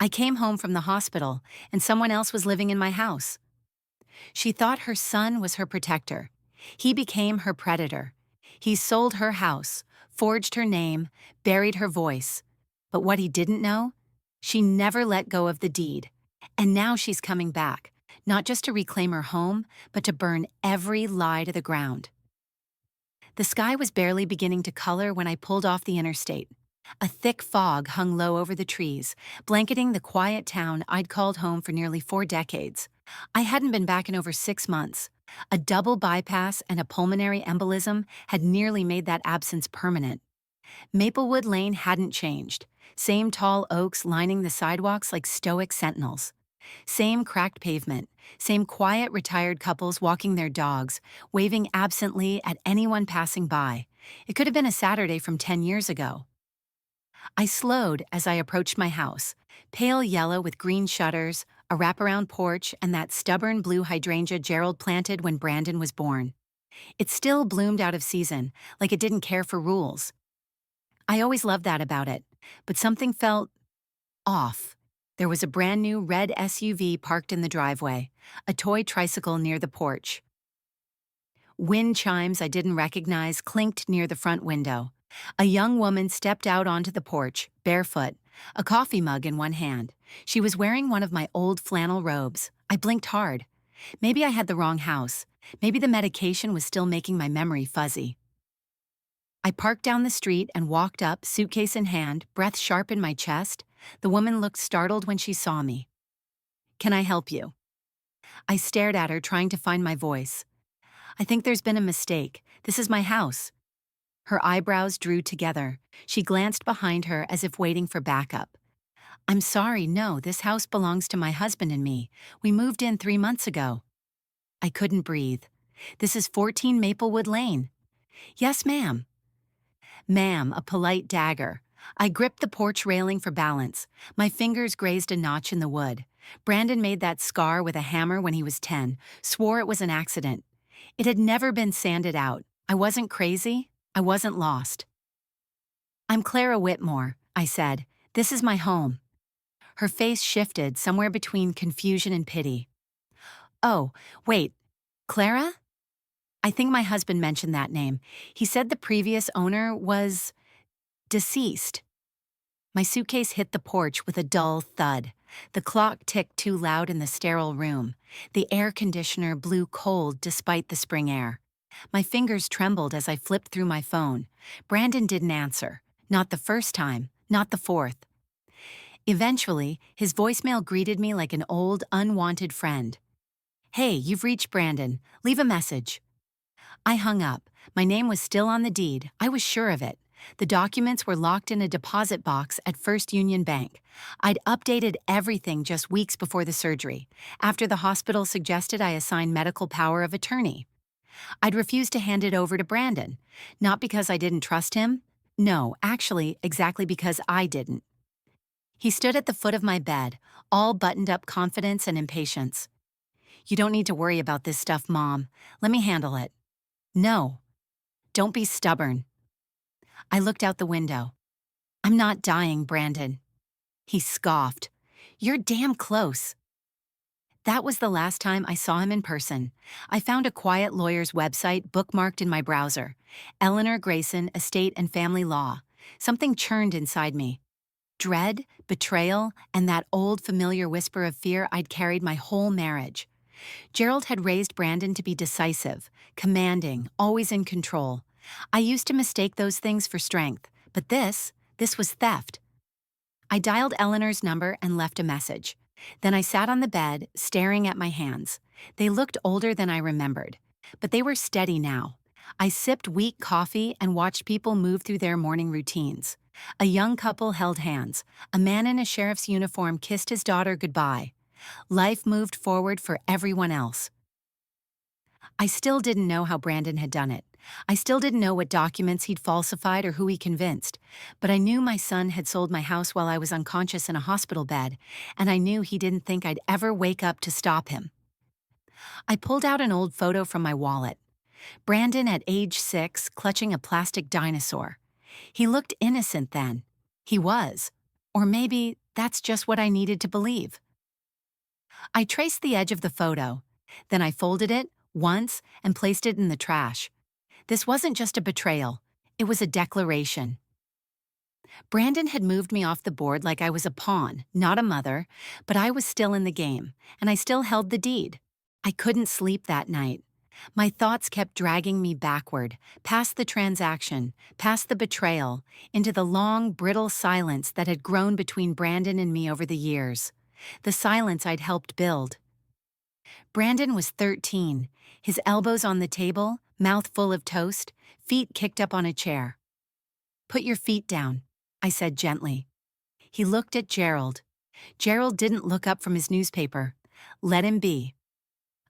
I came home from the hospital, and someone else was living in my house. She thought her son was her protector. He became her predator. He sold her house, forged her name, buried her voice. But what he didn't know? She never let go of the deed. And now she's coming back, not just to reclaim her home, but to burn every lie to the ground. The sky was barely beginning to color when I pulled off the interstate. A thick fog hung low over the trees, blanketing the quiet town I'd called home for nearly 4 decades. I hadn't been back in over 6 months. A double bypass and a pulmonary embolism had nearly made that absence permanent. Maplewood Lane hadn't changed. Same tall oaks lining the sidewalks like stoic sentinels. Same cracked pavement, same quiet retired couples walking their dogs, waving absently at anyone passing by. It could have been a Saturday from 10 years ago. I slowed as I approached my house, pale yellow with green shutters, a wraparound porch, and that stubborn blue hydrangea Gerald planted when Brandon was born. It still bloomed out of season, like it didn't care for rules. I always loved that about it, but something felt off. There was a brand new red SUV parked in the driveway, a toy tricycle near the porch. Wind chimes I didn't recognize clinked near the front window. A young woman stepped out onto the porch, barefoot, a coffee mug in one hand. She was wearing one of my old flannel robes. I blinked hard. Maybe I had the wrong house. Maybe the medication was still making my memory fuzzy. I parked down the street and walked up, suitcase in hand, breath sharp in my chest. The woman looked startled when she saw me. "Can I help you?" I stared at her, trying to find my voice. "I think there's been a mistake. This is my house." Her eyebrows drew together. She glanced behind her as if waiting for backup. "I'm sorry, no, this house belongs to my husband and me. We moved in 3 months ago." I couldn't breathe. "This is 14 Maplewood Lane." "Yes, ma'am." Ma'am, a polite dagger. I gripped the porch railing for balance. My fingers grazed a notch in the wood. Brandon made that scar with a hammer when he was 10, swore it was an accident. It had never been sanded out. I wasn't crazy. I wasn't lost. "I'm Clara Whitmore," I said. "This is my home." Her face shifted somewhere between confusion and pity. "Oh, wait, Clara?" I think my husband mentioned that name. He said the previous owner was deceased. My suitcase hit the porch with a dull thud. The clock ticked too loud in the sterile room. The air conditioner blew cold despite the spring air. My fingers trembled as I flipped through my phone. Brandon didn't answer. Not the first time, not the fourth. Eventually, his voicemail greeted me like an old, unwanted friend. "Hey, you've reached Brandon. Leave a message." I hung up. My name was still on the deed. I was sure of it. The documents were locked in a deposit box at First Union Bank. I'd updated everything just weeks before the surgery, after the hospital suggested I assign medical power of attorney. I'd refused to hand it over to Brandon, not because I didn't trust him. No, actually, exactly because I didn't. He stood at the foot of my bed, all buttoned up confidence and impatience. "You don't need to worry about this stuff, Mom. Let me handle it." "No. Don't be stubborn." I looked out the window. "I'm not dying, Brandon." He scoffed. "You're damn close." That was the last time I saw him in person. I found a quiet lawyer's website bookmarked in my browser. Eleanor Grayson, Estate and Family Law. Something churned inside me. Dread, betrayal, and that old familiar whisper of fear I'd carried my whole marriage. Gerald had raised Brandon to be decisive, commanding, always in control. I used to mistake those things for strength, but this was theft. I dialed Eleanor's number and left a message. Then I sat on the bed, staring at my hands. They looked older than I remembered, but they were steady now. I sipped weak coffee and watched people move through their morning routines. A young couple held hands. A man in a sheriff's uniform kissed his daughter goodbye. Life moved forward for everyone else. I still didn't know how Brandon had done it. I still didn't know what documents he'd falsified or who he convinced, but I knew my son had sold my house while I was unconscious in a hospital bed, and I knew he didn't think I'd ever wake up to stop him. I pulled out an old photo from my wallet. Brandon at age 6, clutching a plastic dinosaur. He looked innocent then. He was. Or maybe That's just what I needed to believe. I traced the edge of the photo. Then I folded it once and placed it in the trash. This wasn't just a betrayal, it was a declaration. Brandon had moved me off the board like I was a pawn, not a mother, but I was still in the game, and I still held the deed. I couldn't sleep that night. My thoughts kept dragging me backward, past the transaction, past the betrayal, into the long, brittle silence that had grown between Brandon and me over the years. The silence I'd helped build. Brandon was 13, his elbows on the table, mouth full of toast, feet kicked up on a chair. "Put your feet down," I said gently. He looked at Gerald. Gerald didn't look up from his newspaper. Let him be.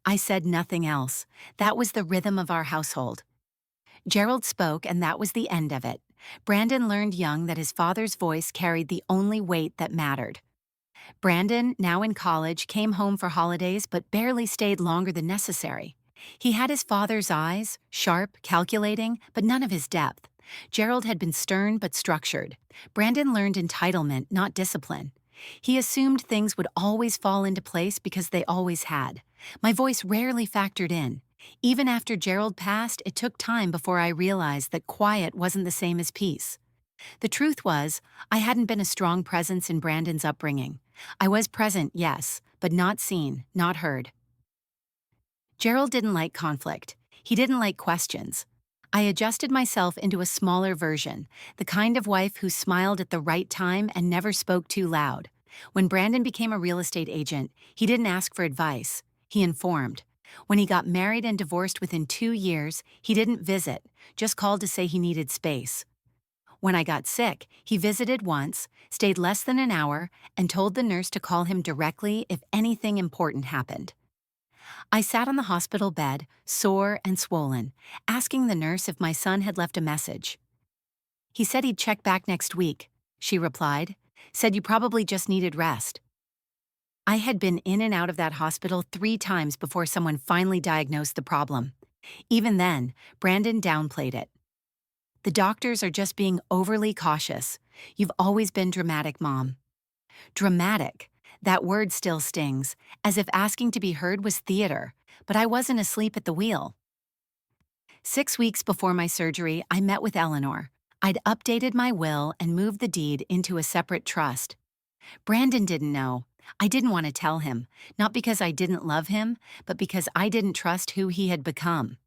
I said nothing else. That was the rhythm of our household. Gerald spoke, and that was the end of it. Brandon learned young that his father's voice carried the only weight that mattered. Brandon, now in college, came home for holidays but barely stayed longer than necessary. He had his father's eyes, sharp, calculating, but none of his depth. Gerald had been stern but structured. Brandon learned entitlement, not discipline. He assumed things would always fall into place because they always had. My voice rarely factored in. Even after Gerald passed, it took time before I realized that quiet wasn't the same as peace. The truth was, I hadn't been a strong presence in Brandon's upbringing. I was present, yes, but not seen, not heard. Gerald didn't like conflict. He didn't like questions. I adjusted myself into a smaller version, the kind of wife who smiled at the right time and never spoke too loud. When Brandon became a real estate agent, he didn't ask for advice. He informed. When he got married and divorced within 2 years, he didn't visit, just called to say he needed space. When I got sick, he visited once, stayed less than an hour, and told the nurse to call him directly if anything important happened. I sat on the hospital bed, sore and swollen, asking the nurse if my son had left a message. "He said he'd check back next week," she replied. "Said you probably just needed rest." I had been in and out of that hospital 3 times before someone finally diagnosed the problem. Even then, Brandon downplayed it. "The doctors are just being overly cautious. You've always been dramatic, Mom." Dramatic. That word still stings, as if asking to be heard was theater, but I wasn't asleep at the wheel. 6 weeks before my surgery, I met with Eleanor. I'd updated my will and moved the deed into a separate trust. Brandon didn't know. I didn't want to tell him, not because I didn't love him, but because I didn't trust who he had become.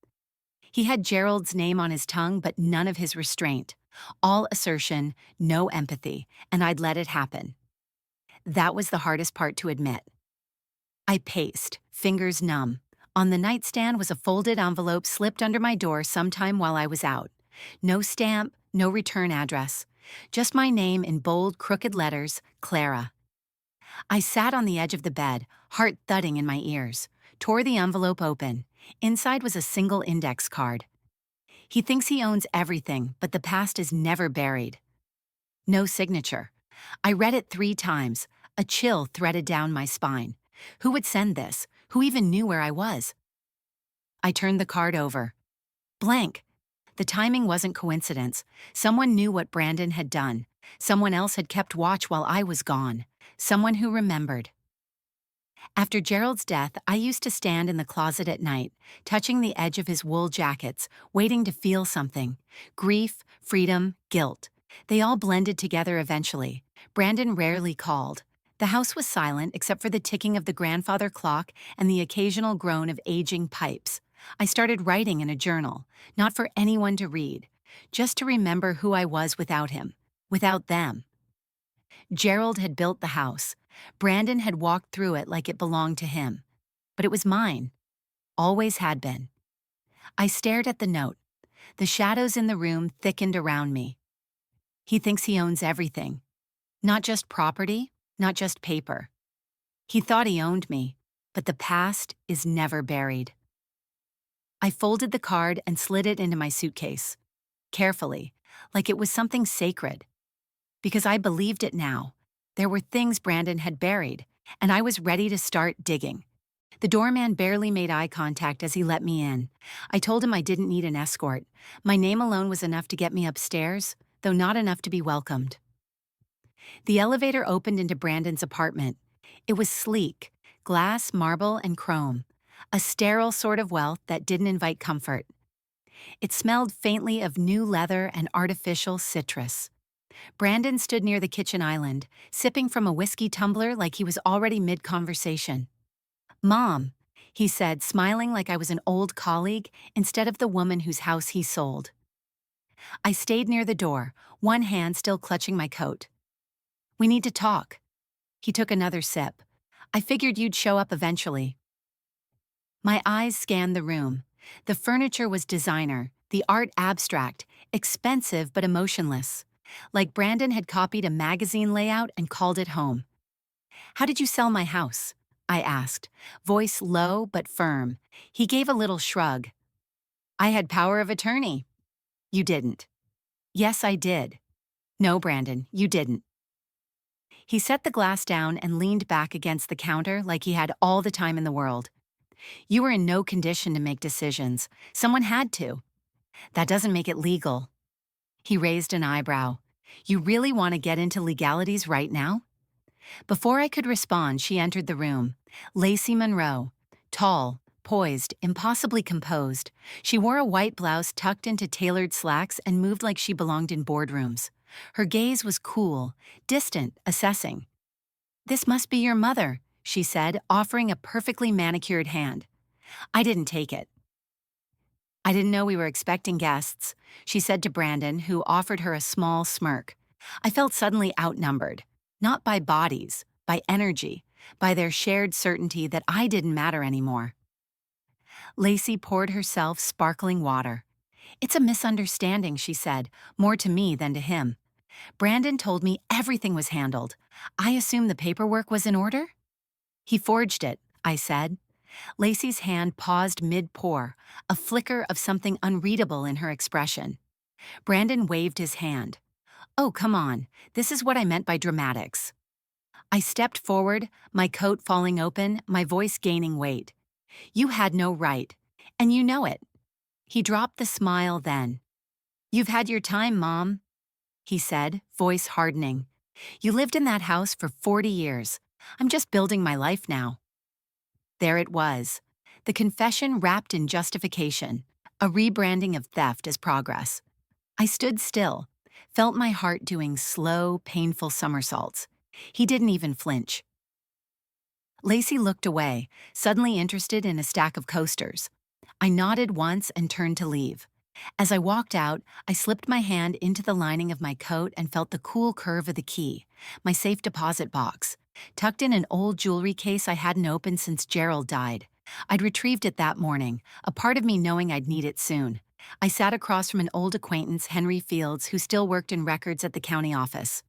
He had Gerald's name on his tongue, but none of his restraint. All assertion, no empathy, and I'd let it happen. That was the hardest part to admit. I paced, fingers numb. On the nightstand was a folded envelope slipped under my door sometime while I was out. No stamp, no return address. Just my name in bold, crooked letters, Clara. I sat on the edge of the bed, heart thudding in my ears, tore the envelope open. Inside was a single index card. "He thinks he owns everything, but the past is never buried." No signature. I read it 3 times. A chill threaded down my spine. Who would send this? Who even knew where I was? I turned the card over. Blank. The timing wasn't coincidence. Someone knew what Brandon had done. Someone else had kept watch while I was gone. Someone who remembered. After Gerald's death, I used to stand in the closet at night, touching the edge of his wool jackets, waiting to feel something. Grief, freedom, guilt. They all blended together eventually. Brandon rarely called. The house was silent except for the ticking of the grandfather clock and the occasional groan of aging pipes. I started writing in a journal, not for anyone to read, just to remember who I was without him, without them. Gerald had built the house. Brandon had walked through it like it belonged to him. But it was mine. Always had been. I stared at the note. The shadows in the room thickened around me. He thinks he owns everything. Not just property, not just paper. He thought he owned me, but the past is never buried. I folded the card and slid it into my suitcase. Carefully, like it was something sacred. Because I believed it now. There were things Brandon had buried, and I was ready to start digging. The doorman barely made eye contact as he let me in. I told him I didn't need an escort. My name alone was enough to get me upstairs, though not enough to be welcomed. The elevator opened into Brandon's apartment. It was sleek, glass, marble, and chrome. A sterile sort of wealth that didn't invite comfort. It smelled faintly of new leather and artificial citrus. Brandon stood near the kitchen island, sipping from a whiskey tumbler like he was already mid-conversation. "Mom," he said, smiling like I was an old colleague instead of the woman whose house he sold. I stayed near the door, one hand still clutching my coat. "We need to talk." He took another sip. "I figured you'd show up eventually." My eyes scanned the room. The furniture was designer, the art abstract, expensive but emotionless. Like Brandon had copied a magazine layout and called it home. "How did you sell my house?" I asked, voice low but firm. He gave a little shrug. "I had power of attorney." "You didn't." "Yes, I did." "No, Brandon, you didn't." He set the glass down and leaned back against the counter like he had all the time in the world. "You were in no condition to make decisions. Someone had to. That doesn't make it legal." He raised an eyebrow. "You really want to get into legalities right now?" Before I could respond, she entered the room. Lacey Monroe. Tall, poised, impossibly composed. She wore a white blouse tucked into tailored slacks and moved like she belonged in boardrooms. Her gaze was cool, distant, assessing. "This must be your mother," she said, offering a perfectly manicured hand. I didn't take it. "I didn't know we were expecting guests," she said to Brandon, who offered her a small smirk. I felt suddenly outnumbered. Not by bodies, by energy, by their shared certainty that I didn't matter anymore. Lacey poured herself sparkling water. "It's a misunderstanding," she said, more to me than to him. "Brandon told me everything was handled. I assumed the paperwork was in order?" "He forged it," I said. Lacey's hand paused mid-pour, a flicker of something unreadable in her expression. Brandon waved his hand. "Oh, come on. This is what I meant by dramatics." I stepped forward, my coat falling open, my voice gaining weight. "You had no right. And you know it." He dropped the smile then. "You've had your time, Mom," he said, voice hardening. "You lived in that house for 40 years. I'm just building my life now." There it was. The confession wrapped in justification, a rebranding of theft as progress. I stood still, felt my heart doing slow, painful somersaults. He didn't even flinch. Lacey looked away, suddenly interested in a stack of coasters. I nodded once and turned to leave. As I walked out, I slipped my hand into the lining of my coat and felt the cool curve of the key, my safe deposit box, tucked in an old jewelry case I hadn't opened since Gerald died. I'd retrieved it that morning, a part of me knowing I'd need it soon. I sat across from an old acquaintance, Henry Fields, who still worked in records at the county office.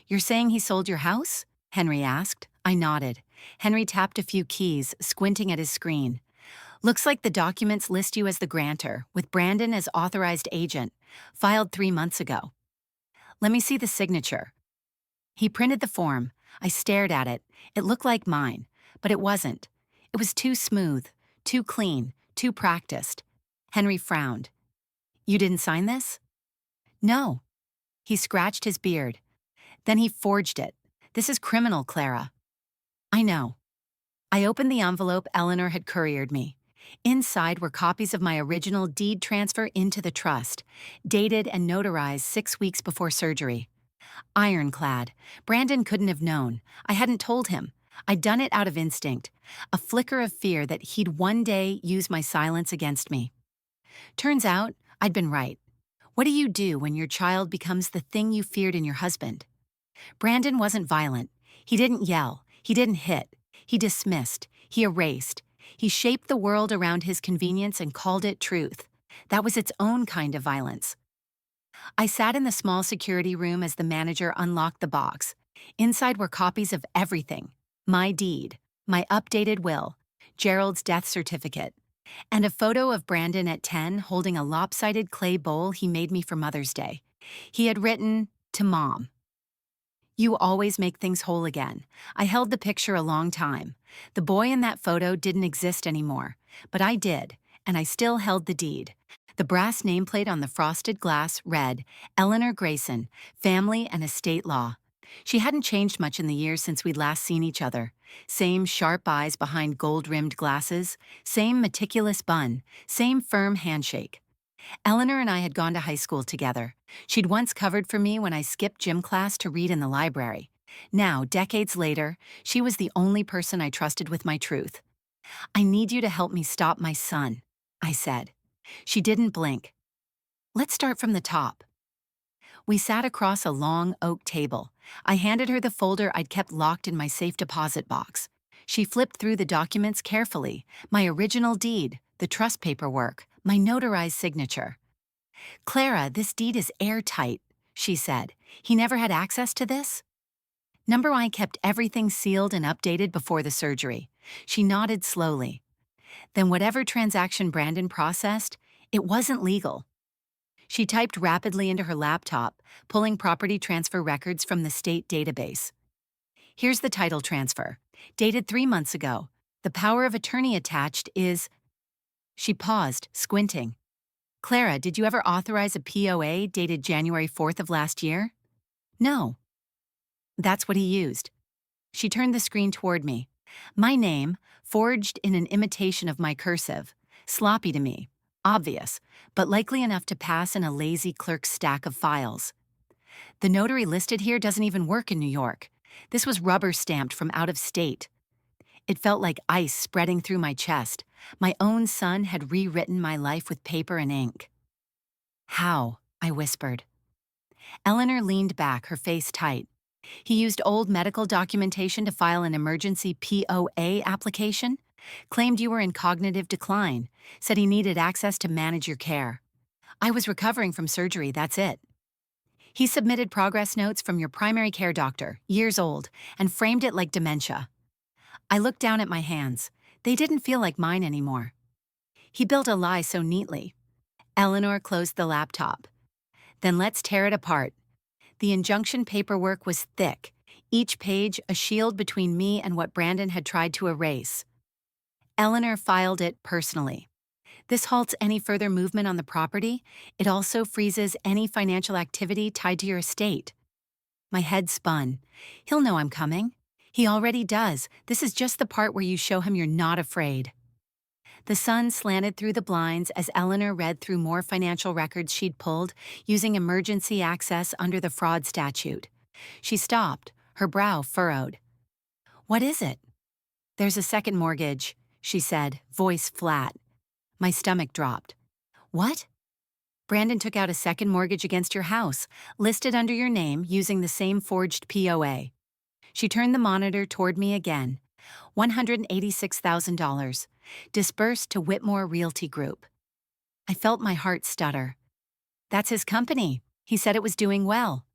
"You're saying he sold your house?" Henry asked. I nodded. Henry tapped a few keys, squinting at his screen. "Looks like the documents list you as the grantor, with Brandon as authorized agent, filed 3 months ago." "Let me see the signature." He printed the form. I stared at it. It looked like mine, but it wasn't. It was too smooth, too clean, too practiced. Henry frowned. "You didn't sign this?" "No." He scratched his beard. "Then he forged it. This is criminal, Clara." "I know." I opened the envelope Eleanor had couriered me. Inside were copies of my original deed transfer into the trust, dated and notarized 6 weeks before surgery. Ironclad. Brandon couldn't have known. I hadn't told him. I'd done it out of instinct, a flicker of fear that he'd one day use my silence against me. Turns out, I'd been right. What do you do when your child becomes the thing you feared in your husband? Brandon wasn't violent. He didn't yell. He didn't hit. He dismissed. He erased. He shaped the world around his convenience and called it truth. That was its own kind of violence. I sat in the small security room as the manager unlocked the box. Inside were copies of everything: my deed, my updated will, Gerald's death certificate, and a photo of Brandon at 10 holding a lopsided clay bowl he made me for Mother's Day. He had written, "To Mom." "You always make things whole again." I held the picture a long time. The boy in that photo didn't exist anymore, but I did, and I still held the deed. The brass nameplate on the frosted glass read, "Eleanor Grayson, Family and Estate Law." She hadn't changed much in the years since we'd last seen each other. Same sharp eyes behind gold-rimmed glasses, same meticulous bun, same firm handshake. Eleanor and I had gone to high school together. She'd once covered for me when I skipped gym class to read in the library. Now, decades later, she was the only person I trusted with my truth. "I need you to help me stop my son," I said. She didn't blink. "Let's start from the top." We sat across a long oak table. I handed her the folder I'd kept locked in my safe deposit box. She flipped through the documents carefully, my original deed, the trust paperwork, my notarized signature. "Clara, this deed is airtight," she said. "He never had access to this?" Number one kept everything sealed and updated before the surgery. She nodded slowly. Then whatever transaction Brandon processed, it wasn't legal. She typed rapidly into her laptop, pulling property transfer records from the state database. "Here's the title transfer. Dated 3 months ago. The power of attorney attached is—" She paused, squinting. "Clara, did you ever authorize a POA dated January 4th of last year?" "No." "That's what he used." She turned the screen toward me. My name, forged in an imitation of my cursive. Sloppy to me. Obvious, but likely enough to pass in a lazy clerk's stack of files. "The notary listed here doesn't even work in New York. This was rubber-stamped from out of state." It felt like ice spreading through my chest. My own son had rewritten my life with paper and ink. "How?" I whispered. Eleanor leaned back, her face tight. "He used old medical documentation to file an emergency POA application, claimed you were in cognitive decline, said he needed access to manage your care. I was recovering from surgery, that's it. He submitted progress notes from your primary care doctor, years old, and framed it like dementia." I looked down at my hands. They didn't feel like mine anymore. "He built a lie so neatly." Eleanor closed the laptop. "Then let's tear it apart." The injunction paperwork was thick, each page a shield between me and what Brandon had tried to erase. Eleanor filed it personally. "This halts any further movement on the property. It also freezes any financial activity tied to your estate." My head spun. "He'll know I'm coming." "He already does. This is just the part where you show him you're not afraid." The sun slanted through the blinds as Eleanor read through more financial records she'd pulled, using emergency access under the fraud statute. She stopped, her brow furrowed. "What is it?" "There's a second mortgage," she said, voice flat. My stomach dropped. "What?" "Brandon took out a second mortgage against your house, listed under your name using the same forged POA." She turned the monitor toward me again. $186,000, dispersed to Whitmore Realty Group. I felt my heart stutter. "That's his company. He said it was doing well."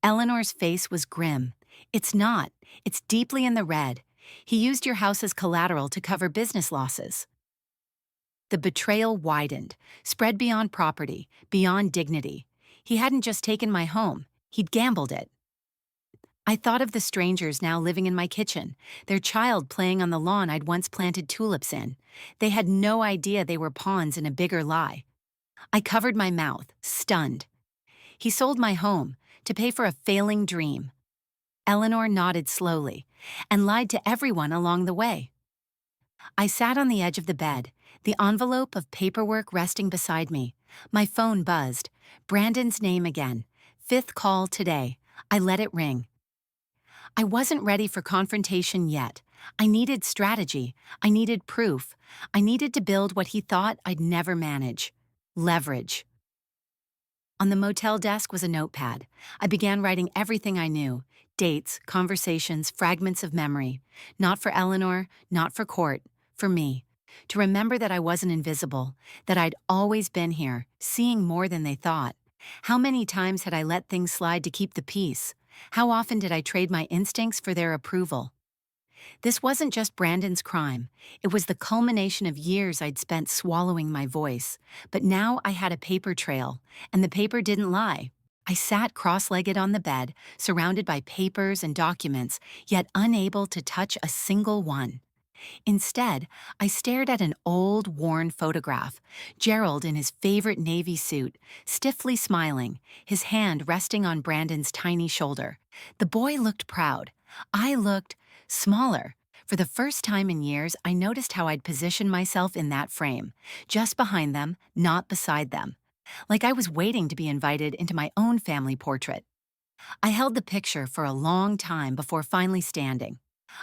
Eleanor's face was grim. "It's not. It's deeply in the red. He used your house as collateral to cover business losses." The betrayal widened, spread beyond property, beyond dignity. He hadn't just taken my home, he'd gambled it. I thought of the strangers now living in my kitchen, their child playing on the lawn I'd once planted tulips in. They had no idea they were pawns in a bigger lie. I covered my mouth, stunned. He sold my home to pay for a failing dream. Eleanor nodded slowly and lied to everyone along the way. I sat on the edge of the bed, the envelope of paperwork resting beside me. My phone buzzed. Brandon's name again. 5th call today. I let it ring. I wasn't ready for confrontation yet. I needed strategy. I needed proof. I needed to build what he thought I'd never manage. Leverage. On the motel desk was a notepad. I began writing everything I knew. Dates, conversations, fragments of memory. Not for Eleanor, not for court, for me. To remember that I wasn't invisible, that I'd always been here, seeing more than they thought. How many times had I let things slide to keep the peace? How often did I trade my instincts for their approval? This wasn't just Brandon's crime. It was the culmination of years I'd spent swallowing my voice. But now I had a paper trail, and the paper didn't lie. I sat cross-legged on the bed, surrounded by papers and documents, yet unable to touch a single one. Instead, I stared at an old, worn photograph, Gerald in his favorite navy suit, stiffly smiling, his hand resting on Brandon's tiny shoulder. The boy looked proud. I looked smaller. For the first time in years, I noticed how I'd positioned myself in that frame, just behind them, not beside them. Like I was waiting to be invited into my own family portrait. I held the picture for a long time before finally standing.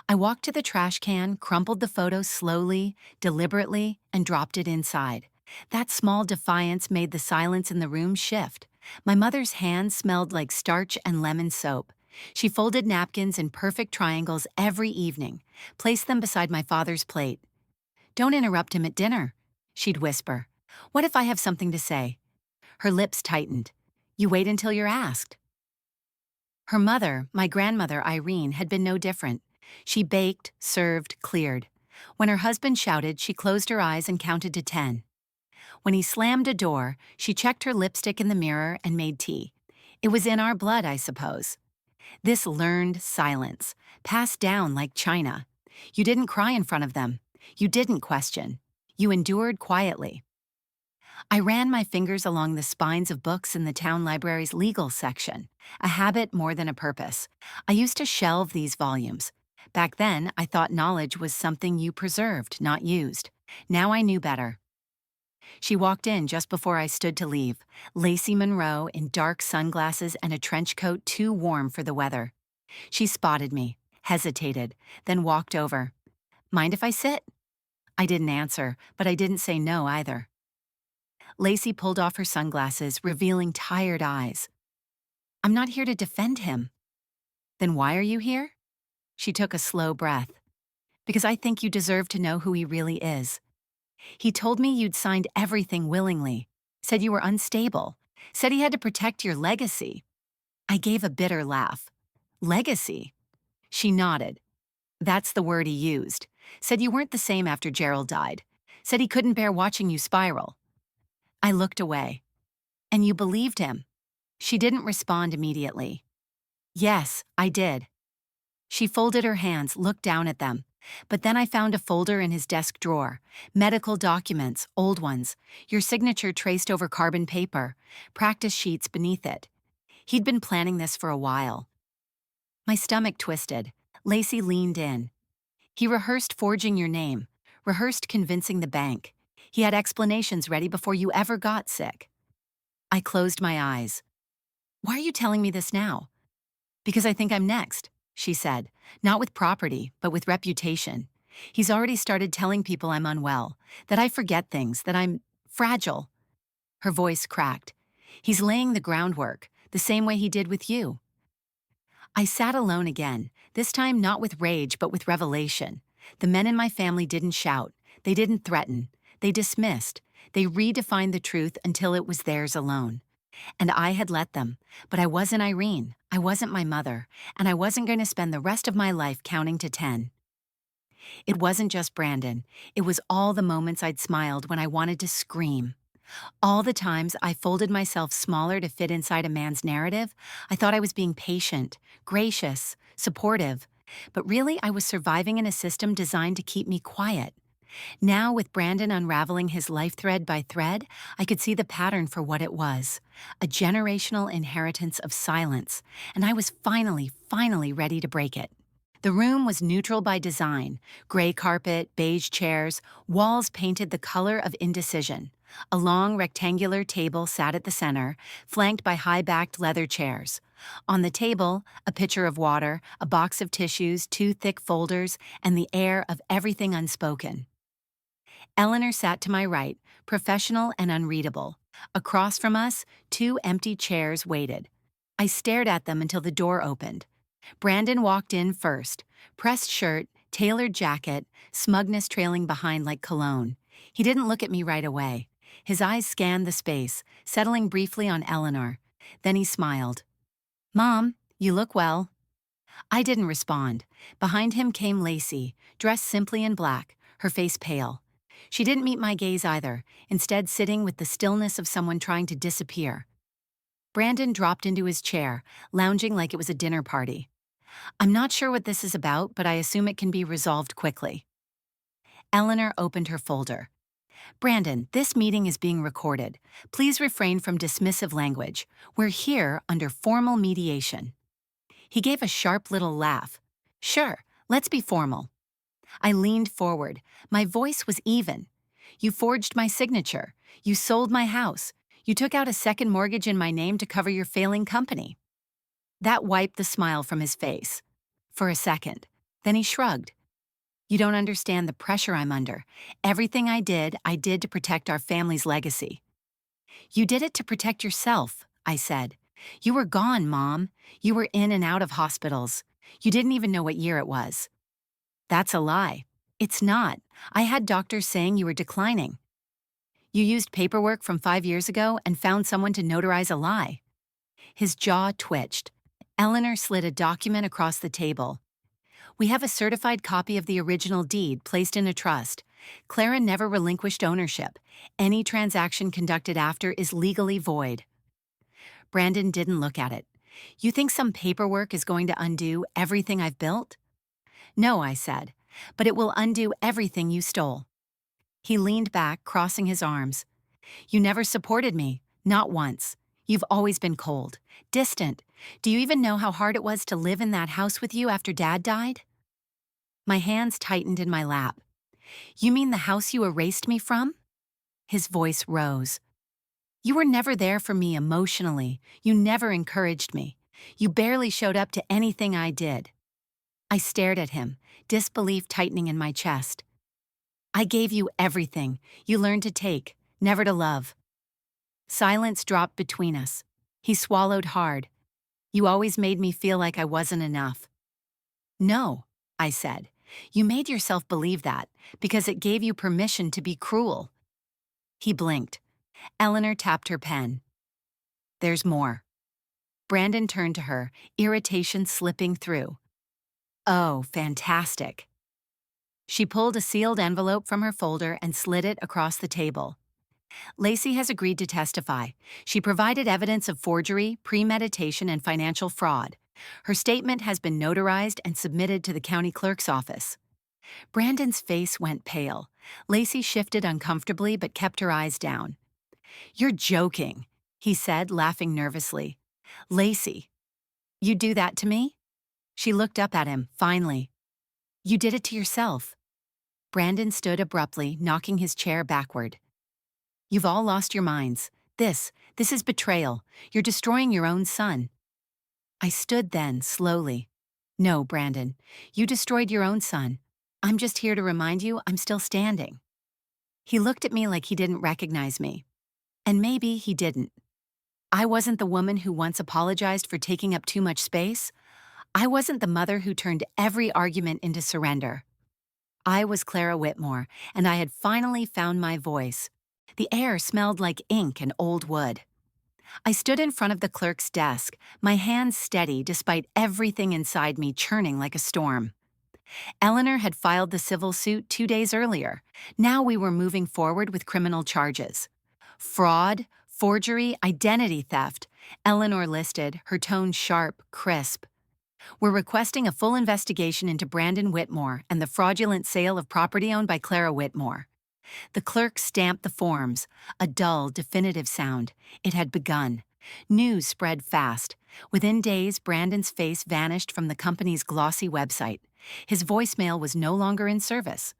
I walked to the trash can, crumpled the photo slowly, deliberately, and dropped it inside. That small defiance made the silence in the room shift. My mother's hands smelled like starch and lemon soap. She folded napkins in perfect triangles every evening, placed them beside my father's plate. "Don't interrupt him at dinner," she'd whisper. "What if I have something to say?" Her lips tightened. "You wait until you're asked." Her mother, my grandmother Irene, had been no different. She baked, served, cleared. When her husband shouted, she closed her eyes and counted to 10. When he slammed a door, she checked her lipstick in the mirror and made tea. It was in our blood, I suppose. This learned silence, passed down like china. You didn't cry in front of them. You didn't question. You endured quietly. I ran my fingers along the spines of books in the town library's legal section, a habit more than a purpose. I used to shelve these volumes. Back then, I thought knowledge was something you preserved, not used. Now I knew better. She walked in just before I stood to leave, Lacey Monroe in dark sunglasses and a trench coat too warm for the weather. She spotted me, hesitated, then walked over. "Mind if I sit?" I didn't answer, but I didn't say no either. Lacey pulled off her sunglasses, revealing tired eyes. "I'm not here to defend him." "Then why are you here?" She took a slow breath. "Because I think you deserve to know who he really is. He told me you'd signed everything willingly, said you were unstable, said he had to protect your legacy." I gave a bitter laugh. "Legacy?" She nodded. "That's the word he used. Said you weren't the same after Gerald died. Said he couldn't bear watching you spiral." I looked away. "And you believed him?" She didn't respond immediately. "Yes, I did." She folded her hands, looked down at them. "But then I found a folder in his desk drawer. Medical documents, old ones, your signature traced over carbon paper, practice sheets beneath it. He'd been planning this for a while." My stomach twisted. Lacey leaned in. "He rehearsed forging your name, rehearsed convincing the bank. He had explanations ready before you ever got sick." I closed my eyes. "Why are you telling me this now?" "Because I think I'm next," she said, "not with property, but with reputation. He's already started telling people I'm unwell, that I forget things, that I'm fragile." Her voice cracked. "He's laying the groundwork, the same way he did with you." I sat alone again, this time not with rage but with revelation. The men in my family didn't shout. They didn't threaten. They dismissed. They redefined the truth until it was theirs alone. And I had let them, but I wasn't Irene, I wasn't my mother, and I wasn't going to spend the rest of my life counting to 10. It wasn't just Brandon, it was all the moments I'd smiled when I wanted to scream. All the times I folded myself smaller to fit inside a man's narrative. I thought I was being patient, gracious, supportive, but really I was surviving in a system designed to keep me quiet. Now, with Brandon unraveling his life thread by thread, I could see the pattern for what it was, a generational inheritance of silence, and I was finally ready to break it. The room was neutral by design, gray carpet, beige chairs, walls painted the color of indecision. A long rectangular table sat at the center, flanked by high-backed leather chairs. On the table, a pitcher of water, a box of tissues, two thick folders, and the air of everything unspoken. Eleanor sat to my right, professional and unreadable. Across from us, two empty chairs waited. I stared at them until the door opened. Brandon walked in first, pressed shirt, tailored jacket, smugness trailing behind like cologne. He didn't look at me right away. His eyes scanned the space, settling briefly on Eleanor. Then he smiled. "Mom, you look well." I didn't respond. Behind him came Lacey, dressed simply in black, her face pale. She didn't meet my gaze either, instead sitting with the stillness of someone trying to disappear. Brandon dropped into his chair, lounging like it was a dinner party. "I'm not sure what this is about, but I assume it can be resolved quickly." Eleanor opened her folder. Brandon, this meeting is being recorded. Please refrain from dismissive language. We're here under formal mediation. He gave a sharp little laugh. Sure, let's be formal. I leaned forward. My voice was even. You forged my signature. You sold my house. You took out a second mortgage in my name to cover your failing company. That wiped the smile from his face. For a second. Then he shrugged. You don't understand the pressure I'm under. Everything I did to protect our family's legacy. You did it to protect yourself, I said. You were gone, Mom. You were in and out of hospitals. You didn't even know what year it was. That's a lie. It's not. I had doctors saying you were declining. You used paperwork from 5 years ago and found someone to notarize a lie. His jaw twitched. Eleanor slid a document across the table. We have a certified copy of the original deed placed in a trust. Clara never relinquished ownership. Any transaction conducted after is legally void. Brandon didn't look at it. You think some paperwork is going to undo everything I've built? No, I said, but it will undo everything you stole. He leaned back, crossing his arms. You never supported me, not once. You've always been cold, distant. Do you even know how hard it was to live in that house with you after Dad died? My hands tightened in my lap. You mean the house you erased me from? His voice rose. You were never there for me emotionally. You never encouraged me. You barely showed up to anything I did. I stared at him, disbelief tightening in my chest. I gave you everything. You learned to take, never to love. Silence dropped between us. He swallowed hard. You always made me feel like I wasn't enough. No, I said. You made yourself believe that because it gave you permission to be cruel. He blinked. Eleanor tapped her pen. There's more. Brandon turned to her, irritation slipping through. Oh, fantastic. She pulled a sealed envelope from her folder and slid it across the table. Lacey has agreed to testify. She provided evidence of forgery, premeditation, and financial fraud. Her statement has been notarized and submitted to the county clerk's office. Brandon's face went pale. Lacey shifted uncomfortably but kept her eyes down. You're joking, he said, laughing nervously. Lacey, you do that to me? She looked up at him, finally. You did it to yourself. Brandon stood abruptly, knocking his chair backward. You've all lost your minds. This is betrayal. You're destroying your own son. I stood then, slowly. No, Brandon, you destroyed your own son. I'm just here to remind you I'm still standing. He looked at me like he didn't recognize me. And maybe he didn't. I wasn't the woman who once apologized for taking up too much space. I wasn't the mother who turned every argument into surrender. I was Clara Whitmore, and I had finally found my voice. The air smelled like ink and old wood. I stood in front of the clerk's desk, my hands steady despite everything inside me churning like a storm. Eleanor had filed the civil suit 2 days earlier. Now we were moving forward with criminal charges. Fraud, forgery, identity theft. Eleanor listed, her tone sharp, crisp. We're requesting a full investigation into Brandon Whitmore and the fraudulent sale of property owned by Clara Whitmore. The clerk stamped the forms, a dull, definitive sound. It had begun. News spread fast. Within days, Brandon's face vanished from the company's glossy website. His voicemail was no longer in service.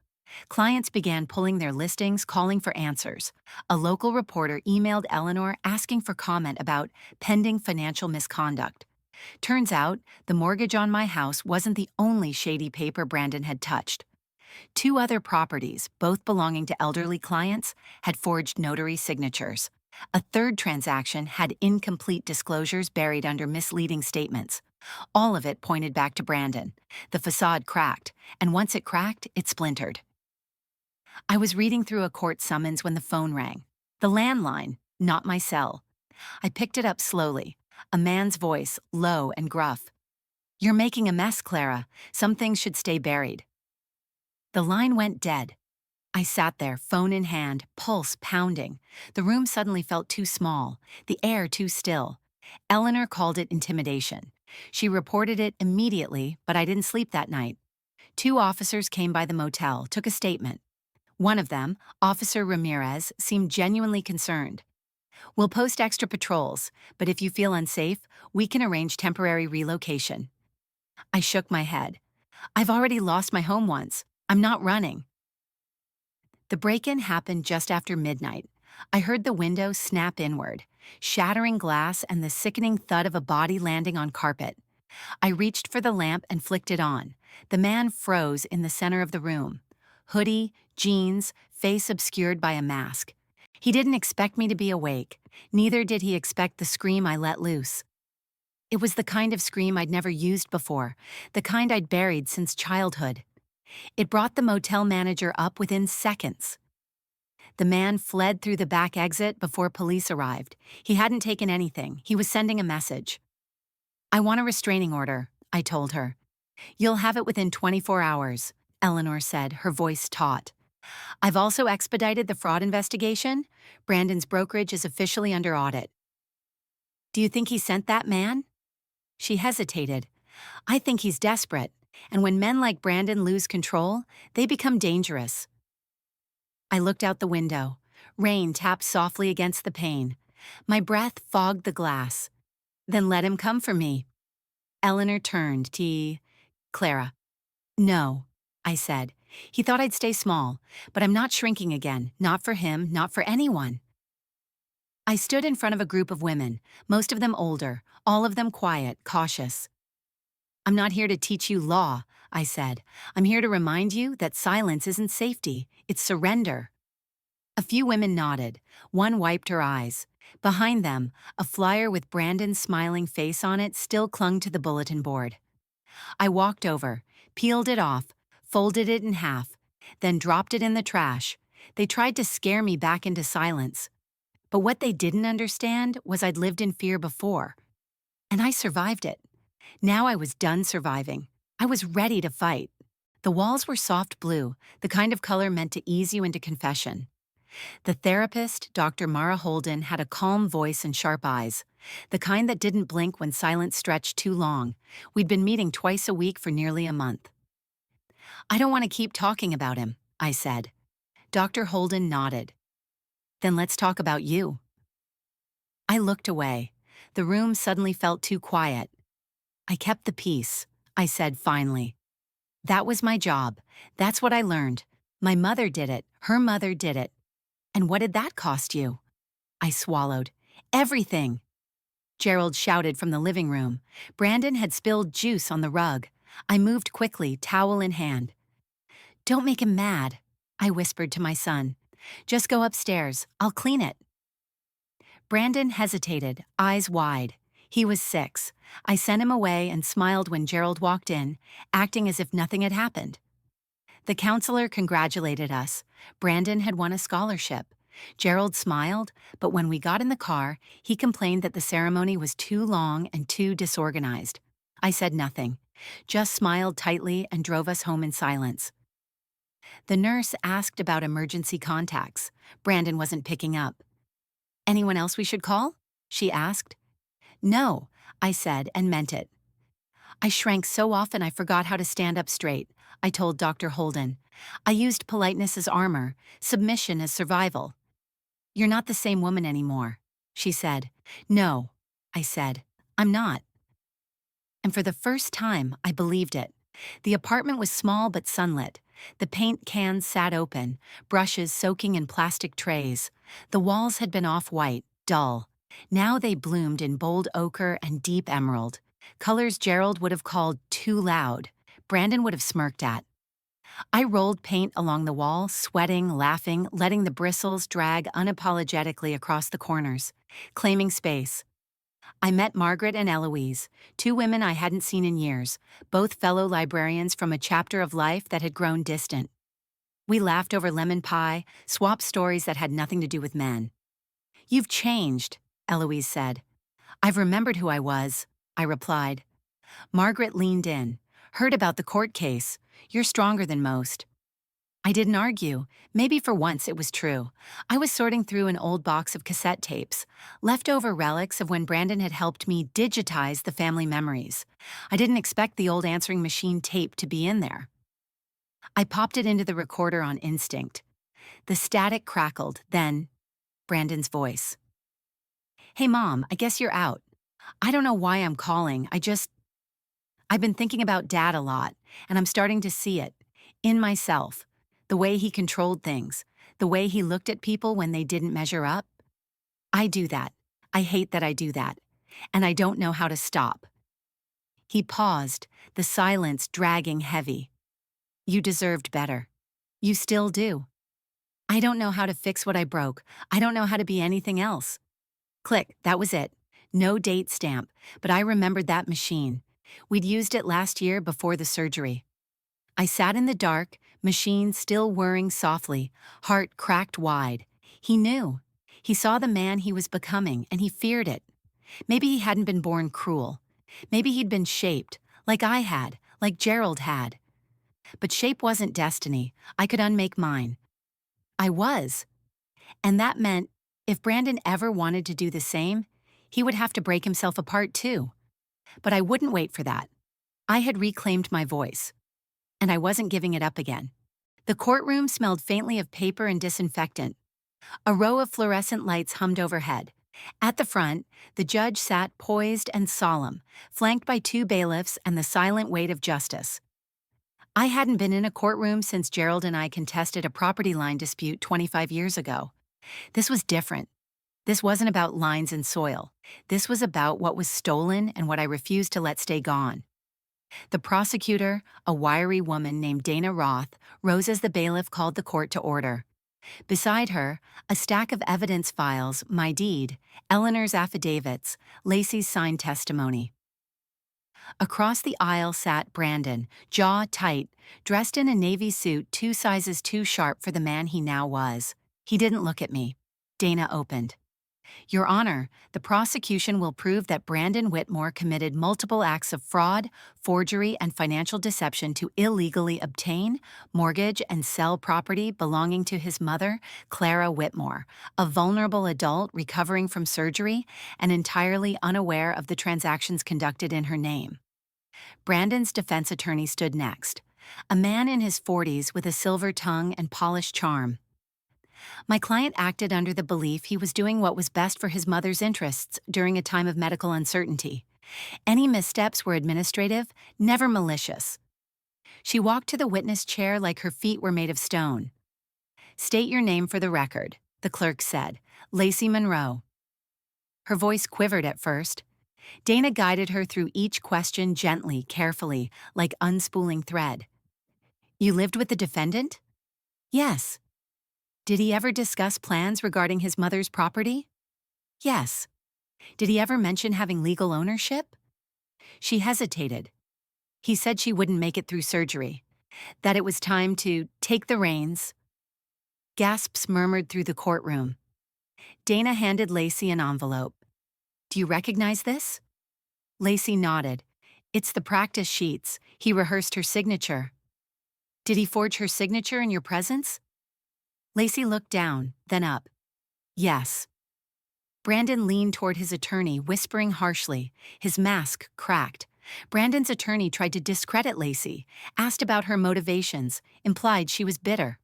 Clients began pulling their listings, calling for answers. A local reporter emailed Eleanor asking for comment about pending financial misconduct. Turns out, the mortgage on my house wasn't the only shady paper Brandon had touched. 2 other properties, both belonging to elderly clients, had forged notary signatures. A third transaction had incomplete disclosures buried under misleading statements. All of it pointed back to Brandon. The facade cracked, and once it cracked, it splintered. I was reading through a court summons when the phone rang. The landline, not my cell. I picked it up slowly. A man's voice, low and gruff. You're making a mess, Clara. Some things should stay buried. The line went dead. I sat there, phone in hand, pulse pounding. The room suddenly felt too small, the air too still. Eleanor called it intimidation. She reported it immediately, but I didn't sleep that night. 2 officers came by the motel, took a statement. One of them, Officer Ramirez, seemed genuinely concerned. We'll post extra patrols, but if you feel unsafe, we can arrange temporary relocation. I shook my head. I've already lost my home once. I'm not running. The break-in happened just after midnight. I heard the window snap inward, shattering glass and the sickening thud of a body landing on carpet. I reached for the lamp and flicked it on. The man froze in the center of the room. Hoodie, jeans, face obscured by a mask. He didn't expect me to be awake. Neither did he expect the scream I let loose. It was the kind of scream I'd never used before, the kind I'd buried since childhood. It brought the motel manager up within seconds. The man fled through the back exit before police arrived. He hadn't taken anything. He was sending a message. I want a restraining order, I told her. You'll have it within 24 hours, Eleanor said, her voice taut. I've also expedited the fraud investigation. Brandon's brokerage is officially under audit. Do you think he sent that man? She hesitated. I think he's desperate, and when men like Brandon lose control, they become dangerous. I looked out the window. Rain tapped softly against the pane. My breath fogged the glass. Then let him come for me. Eleanor turned to Clara. No, I said. He thought I'd stay small, but I'm not shrinking again, not for him, not for anyone. I stood in front of a group of women, most of them older, all of them quiet, cautious. I'm not here to teach you law, I said. I'm here to remind you that silence isn't safety, it's surrender. A few women nodded. One wiped her eyes. Behind them, a flyer with Brandon's smiling face on it still clung to the bulletin board. I walked over, peeled it off, folded it in half, then dropped it in the trash. They tried to scare me back into silence. But what they didn't understand was I'd lived in fear before. And I survived it. Now I was done surviving. I was ready to fight. The walls were soft blue, the kind of color meant to ease you into confession. The therapist, Dr. Mara Holden, had a calm voice and sharp eyes, the kind that didn't blink when silence stretched too long. We'd been meeting twice a week for nearly a month. I don't want to keep talking about him, I said. Dr. Holden nodded. Then let's talk about you. I looked away. The room suddenly felt too quiet. I kept the peace, I said finally. That was my job. That's what I learned. My mother did it. Her mother did it. And what did that cost you? I swallowed. Everything. Gerald shouted from the living room. Brandon had spilled juice on the rug. I moved quickly, towel in hand. Don't make him mad, I whispered to my son. Just go upstairs. I'll clean it. Brandon hesitated, eyes wide. He was 6. I sent him away and smiled when Gerald walked in, acting as if nothing had happened. The counselor congratulated us. Brandon had won a scholarship. Gerald smiled, but when we got in the car, he complained that the ceremony was too long and too disorganized. I said nothing, just smiled tightly and drove us home in silence. The nurse asked about emergency contacts. Brandon wasn't picking up. Anyone else we should call? She asked. No, I said and meant it. I shrank so often I forgot how to stand up straight, I told Dr. Holden. I used politeness as armor, submission as survival. You're not the same woman anymore, she said. No, I said. I'm not. And for the first time, I believed it. The apartment was small but sunlit. The paint cans sat open, brushes soaking in plastic trays. The walls had been off-white, dull. Now they bloomed in bold ochre and deep emerald. Colors Gerald would have called too loud. Brandon would have smirked at. I rolled paint along the wall, sweating, laughing, letting the bristles drag unapologetically across the corners, claiming space. I met Margaret and Eloise, 2 women I hadn't seen in years, both fellow librarians from a chapter of life that had grown distant. We laughed over lemon pie, swapped stories that had nothing to do with men. You've changed, Eloise said. I've remembered who I was, I replied. Margaret leaned in. Heard about the court case. You're stronger than most. I didn't argue. Maybe for once it was true. I was sorting through an old box of cassette tapes, leftover relics of when Brandon had helped me digitize the family memories. I didn't expect the old answering machine tape to be in there. I popped it into the recorder on instinct. The static crackled, then Brandon's voice. "Hey Mom, I guess you're out. I don't know why I'm calling, I've been thinking about Dad a lot, and I'm starting to see it. In myself. The way he controlled things. The way he looked at people when they didn't measure up. I do that. I hate that I do that. And I don't know how to stop." He paused, the silence dragging heavy. "You deserved better. You still do. I don't know how to fix what I broke. I don't know how to be anything else." Click, that was it. No date stamp, but I remembered that machine. We'd used it last year before the surgery. I sat in the dark, machine still whirring softly, heart cracked wide. He knew. He saw the man he was becoming, and he feared it. Maybe he hadn't been born cruel. Maybe he'd been shaped, like I had, like Gerald had. But shape wasn't destiny. I could unmake mine. I was. And that meant, if Brandon ever wanted to do the same, he would have to break himself apart too. But I wouldn't wait for that. I had reclaimed my voice. And I wasn't giving it up again. The courtroom smelled faintly of paper and disinfectant. A row of fluorescent lights hummed overhead. At the front, the judge sat poised and solemn, flanked by two bailiffs and the silent weight of justice. I hadn't been in a courtroom since Gerald and I contested a property line dispute 25 years ago. This was different. This wasn't about lines and soil. This was about what was stolen and what I refused to let stay gone. The prosecutor, a wiry woman named Dana Roth, rose as the bailiff called the court to order. Beside her, a stack of evidence files, my deed, Eleanor's affidavits, Lacey's signed testimony. Across the aisle sat Brandon, jaw tight, dressed in a navy suit 2 sizes too sharp for the man he now was. He didn't look at me. Dana opened. "Your Honor, the prosecution will prove that Brandon Whitmore committed multiple acts of fraud, forgery, and financial deception to illegally obtain, mortgage, and sell property belonging to his mother, Clara Whitmore, a vulnerable adult recovering from surgery and entirely unaware of the transactions conducted in her name." Brandon's defense attorney stood next, a man in his 40s with a silver tongue and polished charm. "My client acted under the belief he was doing what was best for his mother's interests during a time of medical uncertainty. Any missteps were administrative, never malicious." She walked to the witness chair like her feet were made of stone. "State your name for the record," the clerk said. "Lacey Monroe." Her voice quivered at first. Dana guided her through each question gently, carefully, like unspooling thread. "You lived with the defendant?" "Yes." "Did he ever discuss plans regarding his mother's property?" "Yes." "Did he ever mention having legal ownership?" She hesitated. "He said she wouldn't make it through surgery, that it was time to take the reins." Gasps murmured through the courtroom. Dana handed Lacey an envelope. "Do you recognize this?" Lacey nodded. "It's the practice sheets. He rehearsed her signature." "Did he forge her signature in your presence?" Lacey looked down, then up. "Yes." Brandon leaned toward his attorney, whispering harshly, his mask cracked. Brandon's attorney tried to discredit Lacey, asked about her motivations, implied she was bitter.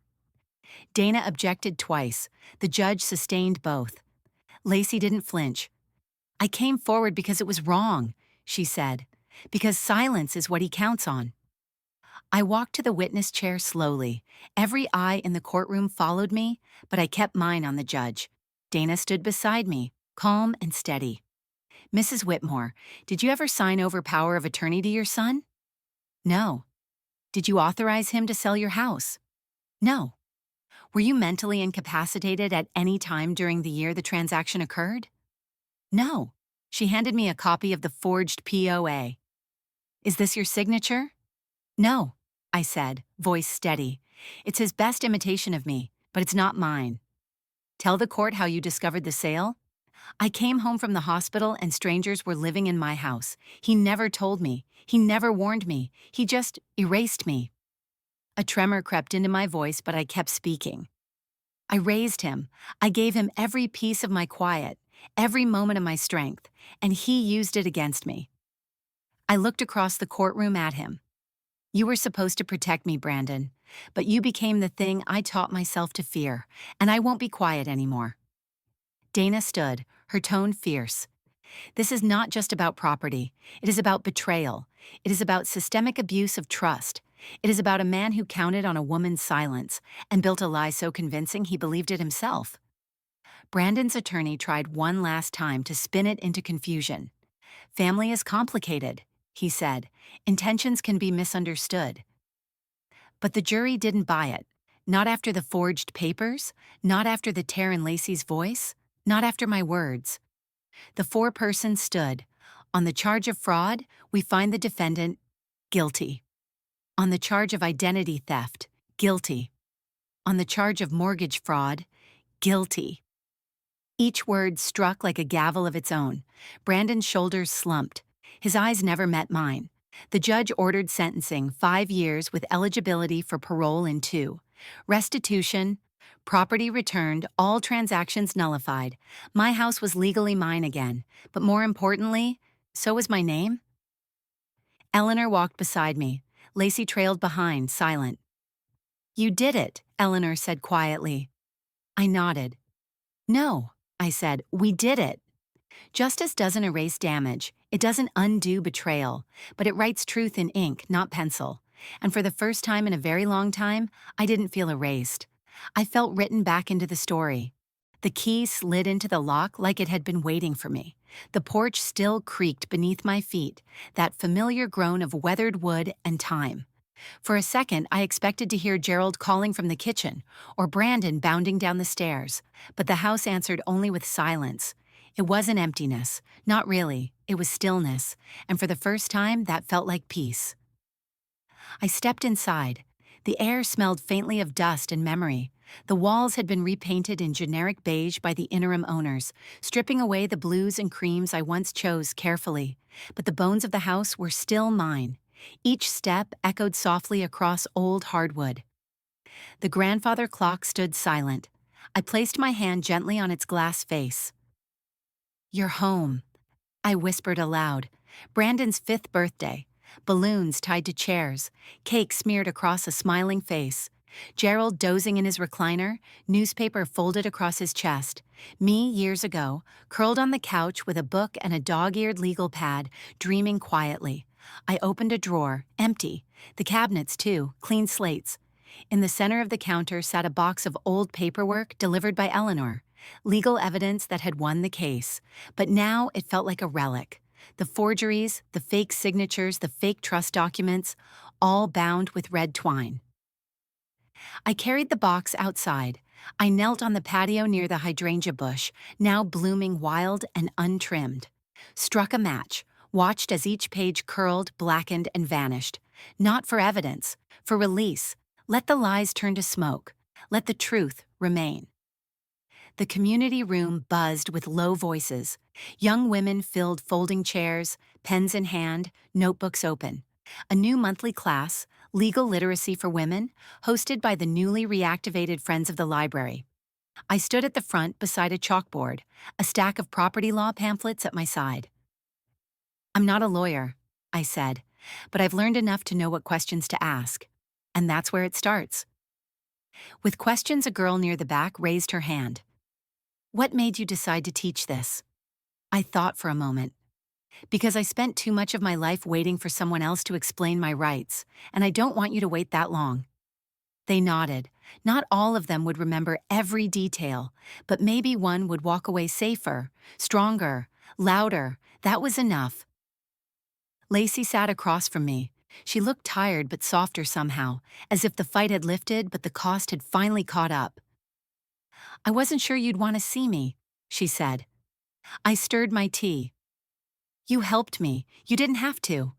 Dana objected twice. The judge sustained both. Lacey didn't flinch. "I came forward because it was wrong," she said, "because silence is what he counts on." I walked to the witness chair slowly. Every eye in the courtroom followed me, but I kept mine on the judge. Dana stood beside me, calm and steady. "Mrs. Whitmore, did you ever sign over power of attorney to your son?" "No." "Did you authorize him to sell your house?" "No." "Were you mentally incapacitated at any time during the year the transaction occurred?" "No." She handed me a copy of the forged POA. "Is this your signature?" "No," I said, voice steady. "It's his best imitation of me, but it's not mine." "Tell the court how you discovered the sale?" "I came home from the hospital and strangers were living in my house. He never told me. He never warned me. He just erased me." A tremor crept into my voice, but I kept speaking. "I raised him. I gave him every piece of my quiet, every moment of my strength, and he used it against me." I looked across the courtroom at him. You were supposed to protect me, Brandon, but you became the thing I taught myself to fear, and I won't be quiet anymore. Dana stood, her tone fierce. This is not just about property. It is about betrayal. It is about systemic abuse of trust. It is about a man who counted on a woman's silence and built a lie so convincing he believed it himself. Brandon's attorney tried one last time to spin it into confusion. Family is complicated, he said. Intentions can be misunderstood. But the jury didn't buy it. Not after the forged papers, not after the tear in Lacey's voice, not after my words. The four-person stood. On the charge of fraud, we find the defendant guilty. On the charge of identity theft, guilty. On the charge of mortgage fraud, guilty. Each word struck like a gavel of its own. Brandon's shoulders slumped. His eyes never met mine. The judge ordered sentencing 5 years with eligibility for parole in 2. Restitution, property returned, all transactions nullified. My house was legally mine again, but more importantly, so was my name. Eleanor walked beside me. Lacey trailed behind, silent. You did it, Eleanor said quietly. I nodded. No, I said, we did it. Justice doesn't erase damage, it doesn't undo betrayal, but it writes truth in ink, not pencil. And for the first time in a very long time, I didn't feel erased. I felt written back into the story. The key slid into the lock like it had been waiting for me. The porch still creaked beneath my feet, that familiar groan of weathered wood and time. For a second, I expected to hear Gerald calling from the kitchen, or Brandon bounding down the stairs, but the house answered only with silence. It wasn't emptiness, not really, it was stillness, and for the first time that felt like peace. I stepped inside. The air smelled faintly of dust and memory. The walls had been repainted in generic beige by the interim owners, stripping away the blues and creams I once chose carefully, but the bones of the house were still mine. Each step echoed softly across old hardwood. The grandfather clock stood silent. I placed my hand gently on its glass face. You're home, I whispered aloud. Brandon's 5th birthday. Balloons tied to chairs, cake smeared across a smiling face. Gerald dozing in his recliner, newspaper folded across his chest. Me, years ago, curled on the couch with a book and a dog-eared legal pad, dreaming quietly. I opened a drawer, empty. The cabinets, too, clean slates. In the center of the counter sat a box of old paperwork delivered by Eleanor. Legal evidence that had won the case. But now it felt like a relic. The forgeries, the fake signatures, the fake trust documents, all bound with red twine. I carried the box outside. I knelt on the patio near the hydrangea bush, now blooming wild and untrimmed. Struck a match, watched as each page curled, blackened, and vanished. Not for evidence, for release. Let the lies turn to smoke. Let the truth remain. The community room buzzed with low voices. Young women filled folding chairs, pens in hand, notebooks open. A new monthly class, Legal Literacy for Women, hosted by the newly reactivated Friends of the Library. I stood at the front beside a chalkboard, a stack of property law pamphlets at my side. I'm not a lawyer, I said, but I've learned enough to know what questions to ask. And that's where it starts. With questions, a girl near the back raised her hand. What made you decide to teach this? I thought for a moment. Because I spent too much of my life waiting for someone else to explain my rights, and I don't want you to wait that long. They nodded. Not all of them would remember every detail, but maybe one would walk away safer, stronger, louder. That was enough. Lacey sat across from me. She looked tired but softer somehow, as if the fight had lifted but the cost had finally caught up. I wasn't sure you'd want to see me, she said. I stirred my tea. You helped me. You didn't have to.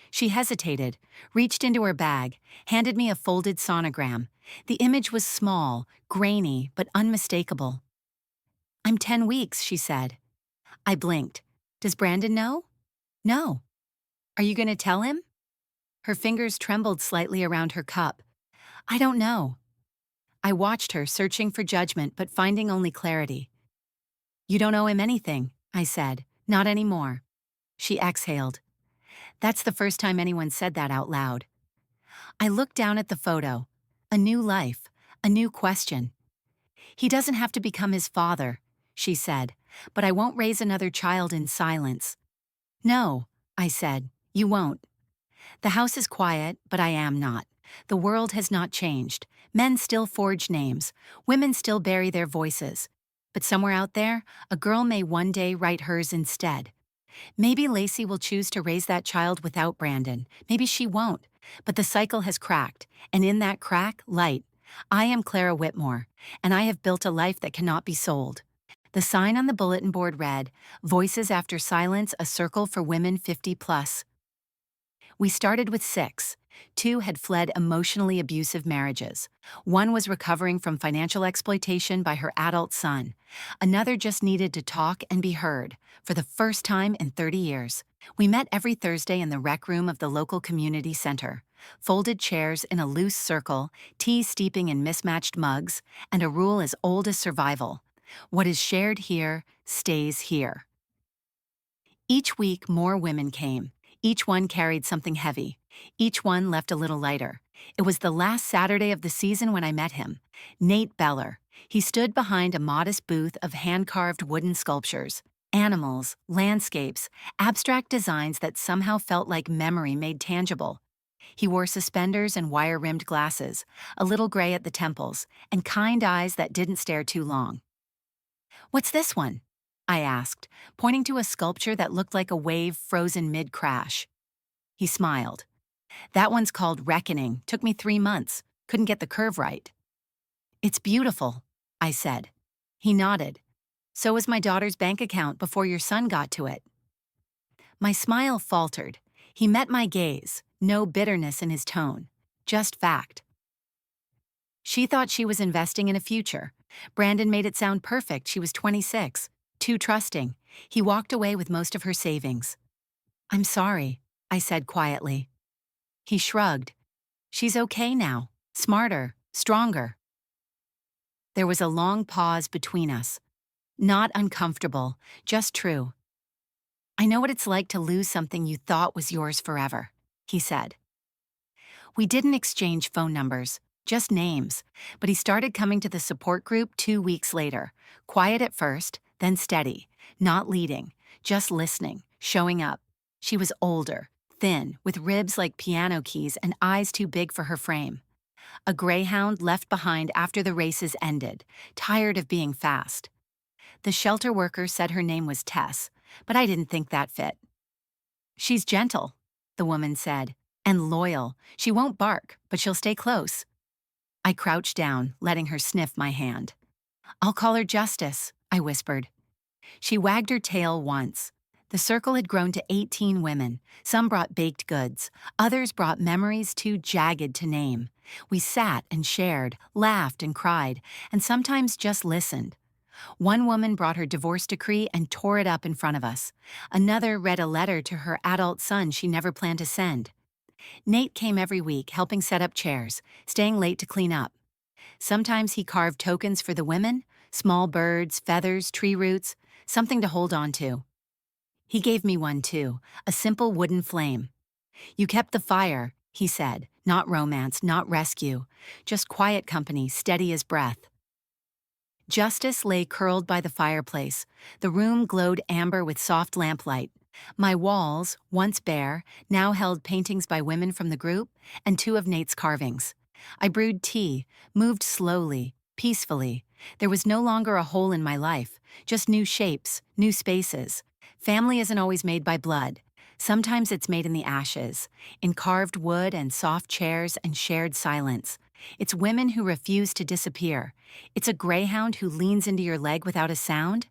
She hesitated, reached into her bag, handed me a folded sonogram. The image was small, grainy, but unmistakable. I'm 10 weeks, she said. I blinked. Does Brandon know? No. Are you going to tell him? Her fingers trembled slightly around her cup. I don't know. I watched her, searching for judgment but finding only clarity. You don't owe him anything, I said. Not anymore. She exhaled. That's the first time anyone said that out loud. I looked down at the photo. A new life, a new question. He doesn't have to become his father, she said, but I won't raise another child in silence. No, I said, you won't. The house is quiet, but I am not. The world has not changed. Men still forge names. Women still bury their voices. But somewhere out there, a girl may one day write hers instead. Maybe Lacey will choose to raise that child without Brandon. Maybe she won't. But the cycle has cracked, and in that crack, light. I am Clara Whitmore, and I have built a life that cannot be sold. The sign on the bulletin board read, Voices After Silence, a circle for women 50 plus. We started with 6. 2 had fled emotionally abusive marriages. 1 was recovering from financial exploitation by her adult son. Another just needed to talk and be heard, for the first time in 30 years. We met every Thursday in the rec room of the local community center. Folded chairs in a loose circle, tea steeping in mismatched mugs, and a rule as old as survival. What is shared here stays here. Each week, more women came. Each one carried something heavy. Each one left a little lighter. It was the last Saturday of the season when I met him. Nate Beller. He stood behind a modest booth of hand-carved wooden sculptures. Animals, landscapes, abstract designs that somehow felt like memory made tangible. He wore suspenders and wire-rimmed glasses, a little gray at the temples, and kind eyes that didn't stare too long. "What's this one?" I asked, pointing to a sculpture that looked like a wave frozen mid-crash. He smiled. "That one's called Reckoning. Took me 3 months. Couldn't get the curve right." "It's beautiful," I said. He nodded. "So was my daughter's bank account before your son got to it." My smile faltered. He met my gaze, no bitterness in his tone, just fact. She thought she was investing in a future. Brandon made it sound perfect. She was 26, too trusting. He walked away with most of her savings. "I'm sorry," I said quietly. He shrugged. "She's okay now. Smarter, stronger." There was a long pause between us. Not uncomfortable, just true. "I know what it's like to lose something you thought was yours forever," he said. We didn't exchange phone numbers, just names, but he started coming to the support group 2 weeks later. Quiet at first, then steady, not leading, just listening, showing up. She was older, thin, with ribs like piano keys and eyes too big for her frame. A greyhound left behind after the races ended, tired of being fast. The shelter worker said her name was Tess, but I didn't think that fit. "She's gentle," the woman said, "and loyal. She won't bark, but she'll stay close." I crouched down, letting her sniff my hand. "I'll call her Justice," I whispered. She wagged her tail once. The circle had grown to 18 women. Some brought baked goods. Others brought memories too jagged to name. We sat and shared, laughed and cried, and sometimes just listened. One woman brought her divorce decree and tore it up in front of us. Another read a letter to her adult son she never planned to send. Nate came every week, helping set up chairs, staying late to clean up. Sometimes he carved tokens for the women, small birds, feathers, tree roots, something to hold on to. He gave me one too, a simple wooden flame. "You kept the fire," he said, "not romance, not rescue, just quiet company, steady as breath." Justice lay curled by the fireplace. The room glowed amber with soft lamplight. My walls, once bare, now held paintings by women from the group and 2 of Nate's carvings. I brewed tea, moved slowly, peacefully. There was no longer a hole in my life, just new shapes, new spaces. Family isn't always made by blood. Sometimes it's made in the ashes, in carved wood and soft chairs and shared silence. It's women who refuse to disappear. It's a greyhound who leans into your leg without a sound.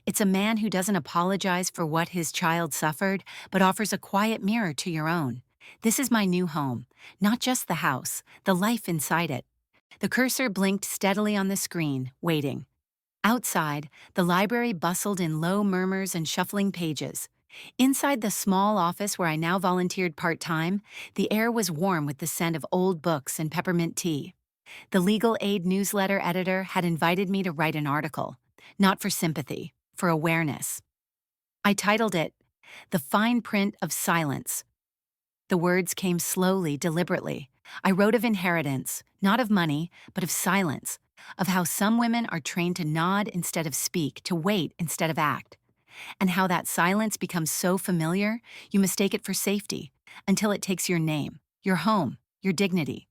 It's a man who doesn't apologize for what his child suffered, but offers a quiet mirror to your own. This is my new home, not just the house, the life inside it. The cursor blinked steadily on the screen, waiting. Outside, the library bustled in low murmurs and shuffling pages. Inside the small office where I now volunteered part-time, the air was warm with the scent of old books and peppermint tea. The legal aid newsletter editor had invited me to write an article, not for sympathy, for awareness. I titled it, "The Fine Print of Silence." The words came slowly, deliberately, I wrote of inheritance, not of money, but of silence, of how some women are trained to nod instead of speak, to wait instead of act, and how that silence becomes so familiar you mistake it for safety until it takes your name, your home, your dignity.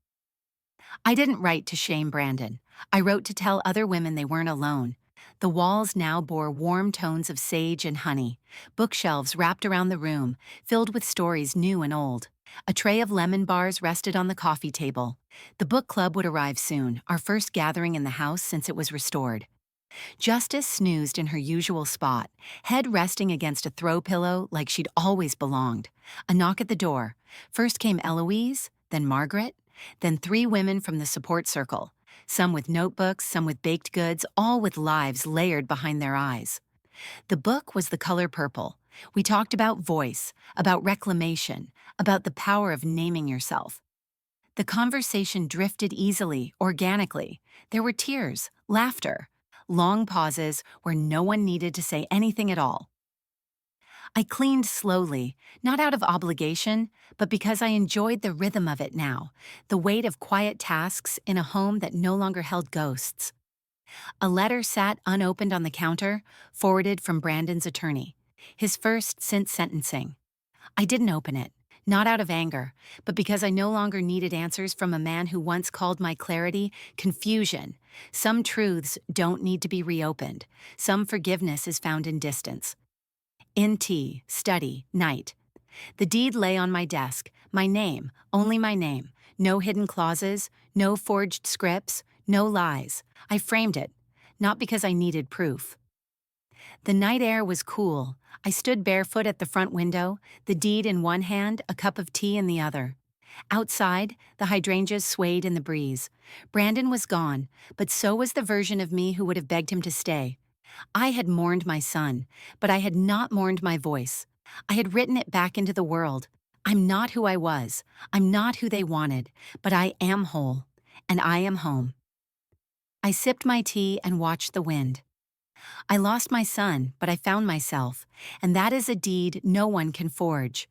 I didn't write to shame Brandon. I wrote to tell other women they weren't alone. The walls now bore warm tones of sage and honey, bookshelves wrapped around the room, filled with stories new and old. A tray of lemon bars rested on the coffee table. The book club would arrive soon, our first gathering in the house since it was restored. Justice snoozed in her usual spot, head resting against a throw pillow like she'd always belonged. A knock at the door. First came Eloise, then Margaret, then three women from the support circle, some with notebooks, some with baked goods, all with lives layered behind their eyes. The book was The Color Purple. We talked about voice, about reclamation, about the power of naming yourself. The conversation drifted easily, organically. There were tears, laughter, long pauses where no one needed to say anything at all. I cleaned slowly, not out of obligation, but because I enjoyed the rhythm of it now, the weight of quiet tasks in a home that no longer held ghosts. A letter sat unopened on the counter, forwarded from Brandon's attorney, his first since sentencing. I didn't open it, not out of anger, but because I no longer needed answers from a man who once called my clarity confusion. Some truths don't need to be reopened. Some forgiveness is found in distance. In tea, study, night. The deed lay on my desk, my name, only my name. No hidden clauses, no forged scripts, no lies. I framed it, not because I needed proof. The night air was cool. I stood barefoot at the front window, the deed in one hand, a cup of tea in the other. Outside, the hydrangeas swayed in the breeze. Brandon was gone, but so was the version of me who would have begged him to stay. I had mourned my son, but I had not mourned my voice. I had written it back into the world. I'm not who I was. I'm not who they wanted, but I am whole, and I am home. I sipped my tea and watched the wind. I lost my son, but I found myself, and that is a deed no one can forge.